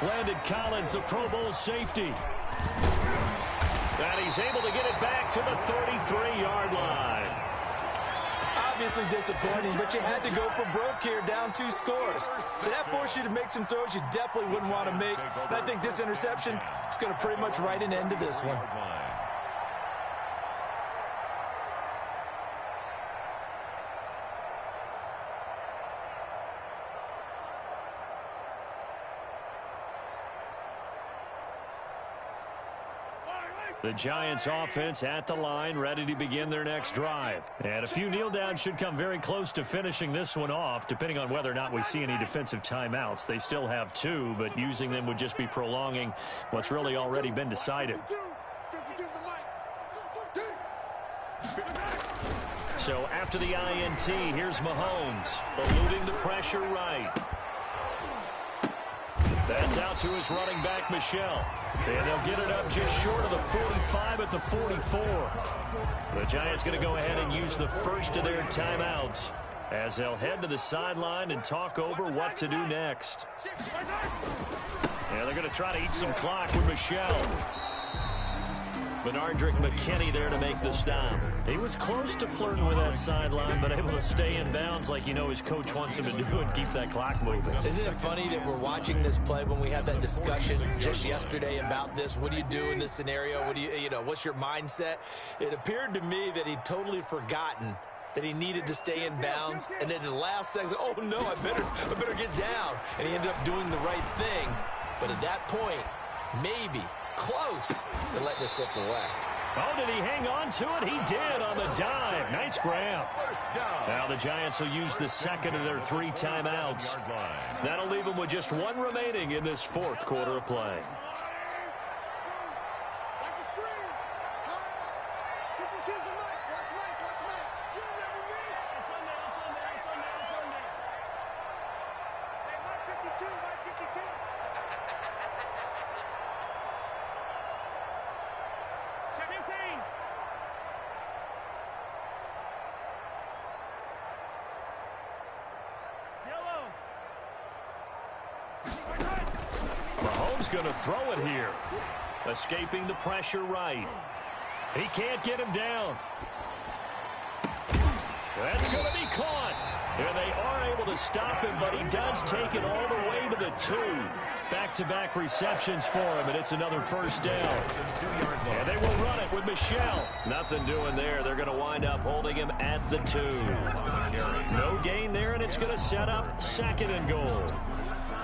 Landon Collins, the Pro Bowl safety. And he's able to get it back to the 33-yard line. Obviously disappointing, but you had to go for broke here, down 2 scores. So that forced you to make some throws you definitely wouldn't want to make. And I think this interception is going to pretty much write an end to this one. The Giants offense at the line, ready to begin their next drive. And a few kneel downs should come very close to finishing this one off, depending on whether or not we see any defensive timeouts. They still have 2, but using them would just be prolonging what's really already been decided. So after the INT, here's Mahomes, eluding the pressure right. That's out to his running back, Michel. And they'll get it up just short of the 45 at the 44. The Giants going to go ahead and use the first of their timeouts as they'll head to the sideline and talk over what to do next. Yeah, they're going to try to eat some clock with Michel. Bernardrick McKinney there to make the stop. He was close to flirting with that sideline, but able to stay in bounds like you know his coach wants him to do and keep that clock moving. Isn't it funny that we're watching this play when we had that discussion just yesterday about this? What do you do in this scenario? What do you know, what's your mindset? It appeared to me that he'd totally forgotten that he needed to stay in bounds, and then the last second, oh no, I better get down. And he ended up doing the right thing. But at that point, maybe close to letting it slip away. Oh, did he hang on to it? He did on the dive. Nice grab. Now the Giants will use the second of their 3 timeouts. That'll leave them with just 1 remaining in this 4th quarter of play. Mahomes going to throw it here. Escaping the pressure right. He can't get him down. That's going to be caught. And they are able to stop him, but he does take it all the way to the 2. Back-to-back receptions for him, and it's another first down. And they will run it with Michelle. Nothing doing there. They're going to wind up holding him at the 2. No gain there, and it's going to set up 2nd and goal.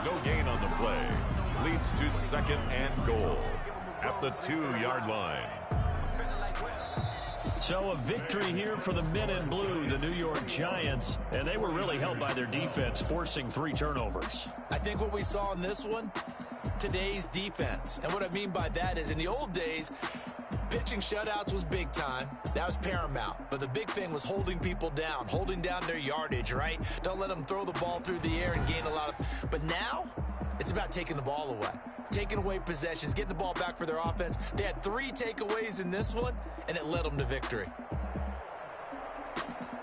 No gain on the play. Leads to 2nd and goal at the 2-yard line. So a victory here for the men in blue, the New York Giants, and they were really helped by their defense, forcing 3 turnovers. I think what we saw in this one, today's defense. And what I mean by that is in the old days, pitching shutouts was big time. That was paramount. But the big thing was holding people down, holding down their yardage, right? Don't let them throw the ball through the air and gain a lot of... But now, it's about taking the ball away. Taking away possessions, getting the ball back for their offense. They had 3 takeaways in this one, and it led them to victory.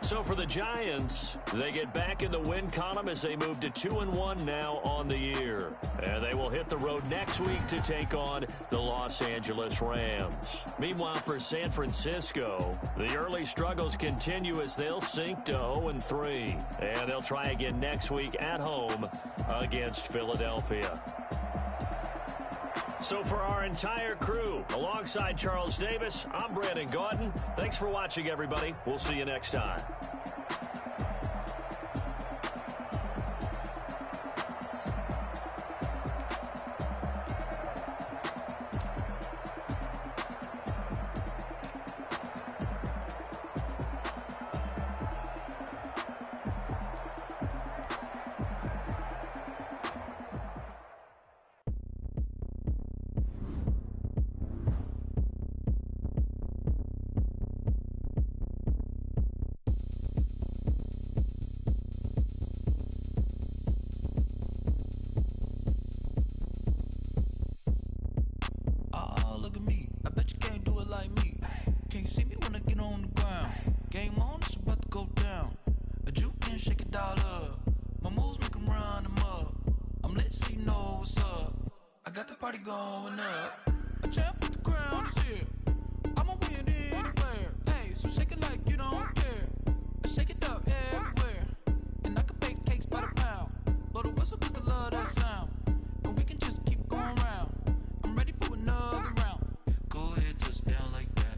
So for the Giants, they get back in the win column as they move to 2-1 now on the year. And they will hit the road next week to take on the Los Angeles Rams. Meanwhile, for San Francisco, the early struggles continue as they'll sink to 0-3. And they'll try again next week at home against Philadelphia. So for our entire crew, alongside Charles Davis, I'm Brandon Gaudin. Thanks for watching, everybody. We'll see you next time. Going up, a champ with the crown is here. I'ma win anywhere. Hey, so shake it like you don't care. I shake it up everywhere. And I can bake cakes by the pound. Blow the whistle cause I love that sound. And we can just keep going round. I'm ready for another round. Go ahead, touch down like that.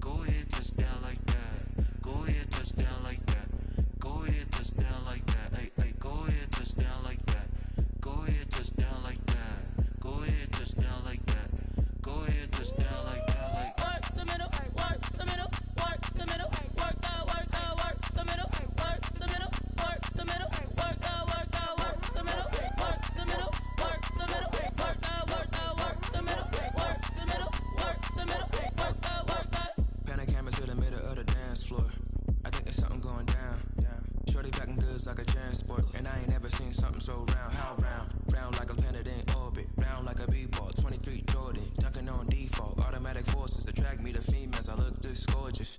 Go ahead, touch down like that. Go ahead, touch down like that. Go ahead, touch down like that. Hey, hey, go ahead, touch down like that. Go ahead, touch down like that. Go ahead, touch down like that. Go ahead, touch down like that. Like work the middle, work the middle, work the middle, work the middle, work the middle, work the middle, work the middle, work the middle, work the middle, work the middle, work the middle, work the middle, work the. Pan a camera to the middle of the dance floor. I think there's something going down. Shorty packing goods like a transport, and I ain't never seen something so round. How round? Round like a planet in orbit, round like a b-ball. 23 Jordan, dunking on default. Automatic forces attract me to females. I look this gorgeous.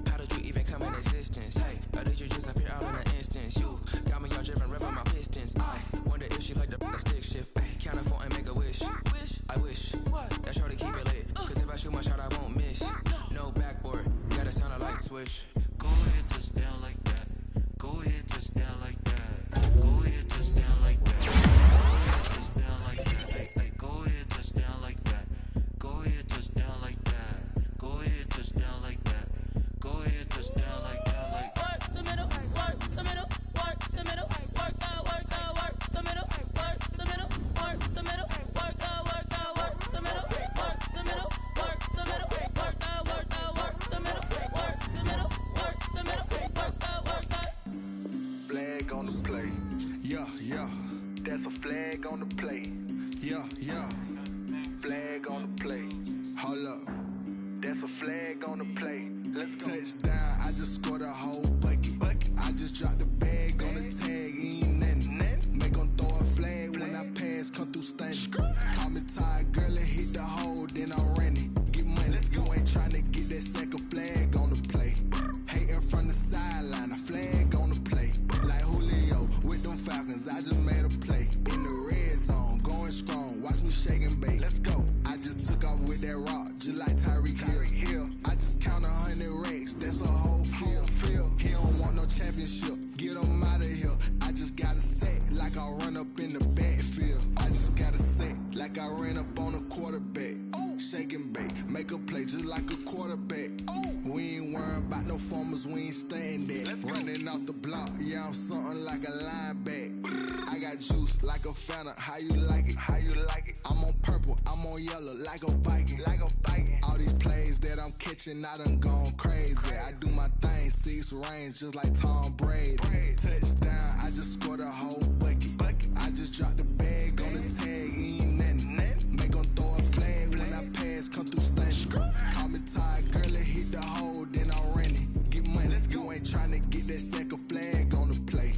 How did you even come in existence? Hey, or did you just appear out in an instance? You got me all driven, revving my pistons. I wonder if she like the stick shift. Hey, count it 4 and make a wish. I wish that shorty keep it lit. Cause if I shoot my shot, I won't miss. No backboard, gotta sound a light switch. Go ahead, touch down like that. Go ahead, touch down like that. Go ahead, touch down like that. Go ahead, touch down like that. Hey, hey, go ahead, touch down like that. Go ahead, touch down like that. Go ahead, touch down like that. Go ahead, touch down like that. Like work the middle, work the middle, work the middle, work the middle, work the middle, work the middle, work the middle, work the middle, work the middle, work the middle, work the middle, work the middle, work the. Flag on the play. Yeah, yeah. That's a flag on the play. Yeah, yeah. Flag on the play. Hold up. That's a flag on the play. Let's go. Touchdown, I just scored a whole bucket. I just dropped the bag on the tag, ain't nothing. Make 'em throw a flag when I pass, come through stunning. Call me tired, girl, and hit the hole, then I'm running. Get money, you ain't tryna get that second flag on the play. Hating from the sideline, a flag on the play. Like Julio with them Falcons, I just made a play. In the came off the block, yeah, I'm something like a linebacker. I got juice like a Fanta, how you like it? How you like it? I'm on purple, I'm on yellow, like a Viking. Like a Viking. All these plays that I'm catching, I done gone crazy. I do my thing, 6 range, just like Tom Brady. Touchdown, I just scored a whole bucket. I just dropped the bag on the tag, ain't nothing. Make 'em throw a flag when I pass, come through stunning. Call me Todd Gurley, hit the hole, then I'm running. Get money, you ain't tryna get that second flag on the play.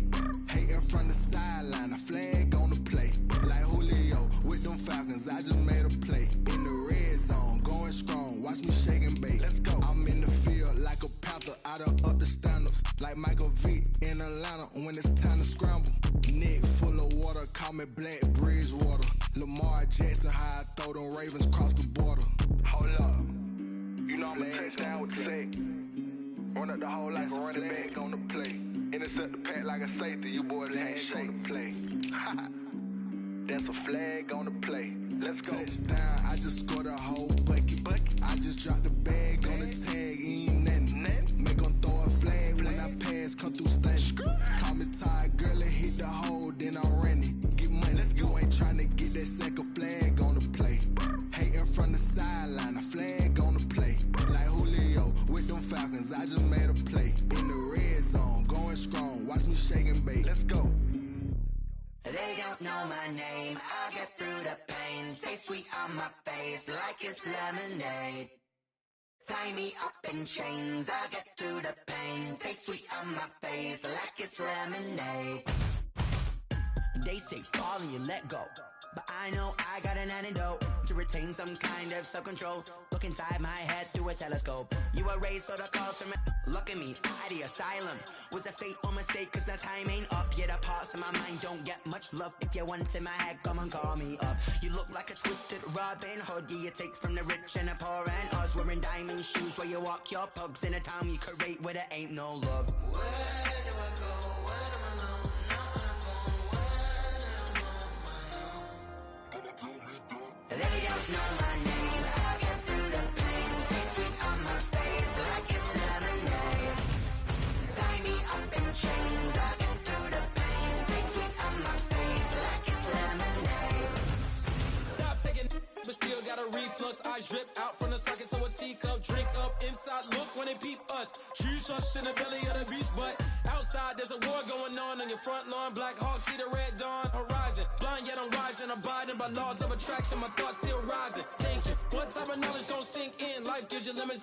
Hating from the sideline, a flag on the play. Like Julio with them Falcons, I just made a play. In the red zone, going strong, watch me shake and bake. Let's go. I'm in the field like a Panther, I done up the standards. Like Michael Vick in Atlanta when it's time to scramble. Neck full of water, call me Black Bridgewater. Lamar Jackson, how I throw them Ravens cross the border. Hold up, you know I'm a touchdown with the sack. Run up the hole like a running back on the play. Intercept the pack like a safety, you boys ain't shake the play. That's a flag on the play. Let's go. Touchdown, I just scored a whole bucket. I just dropped the bag on the tag, ain't nothing. Make 'em throw a flag when I pass, come through stunning. Call me Todd Gurley, hit the hole, then I'm running. Get money, you ain't tryna get that second flag on the play. Hating from the sideline, a flag on the play. Like Julio with them Falcons, I just made a play. In the red zone, going strong, watch me shake and bake. Let's go. They don't know my name, I'll get through the pain. Taste sweet on my face like it's lemonade. Tie me up in chains, I'll get through the pain. Taste sweet on my face like it's lemonade. They say fall and you let go, but I know I got an antidote to retain some kind of self-control. Look inside my head through a telescope. You were raised so the calls from it. Look at me, out of the asylum. Was a fate or mistake, cause the time ain't up yet. The parts of my mind don't get much love. If you want in my head, come and call me up. You look like a twisted Robin Hood. Yeah, you take from the rich and the poor and us. Wearing diamond shoes where you walk your pugs in a town you create where there ain't no love. Where do I go? Where do I know? They don't know my name, I'll get through the pain. Taste sweet on my face like it's lemonade. Tie me up in chains, I'll get through the pain. Taste sweet on my face like it's lemonade. Stop taking but still got a reflux. Eyes drip out from the socket to a teacup. Drink up inside, look when they peep us. Choose us in the belly of the beast, but outside there's a war going on your front lawn. Black Hawk, see the red dawn horizon. Blind yet I'm rising, abiding by laws of attraction. My thoughts still rising. Thinking, what type of knowledge gon' sink in? Life gives you lemons.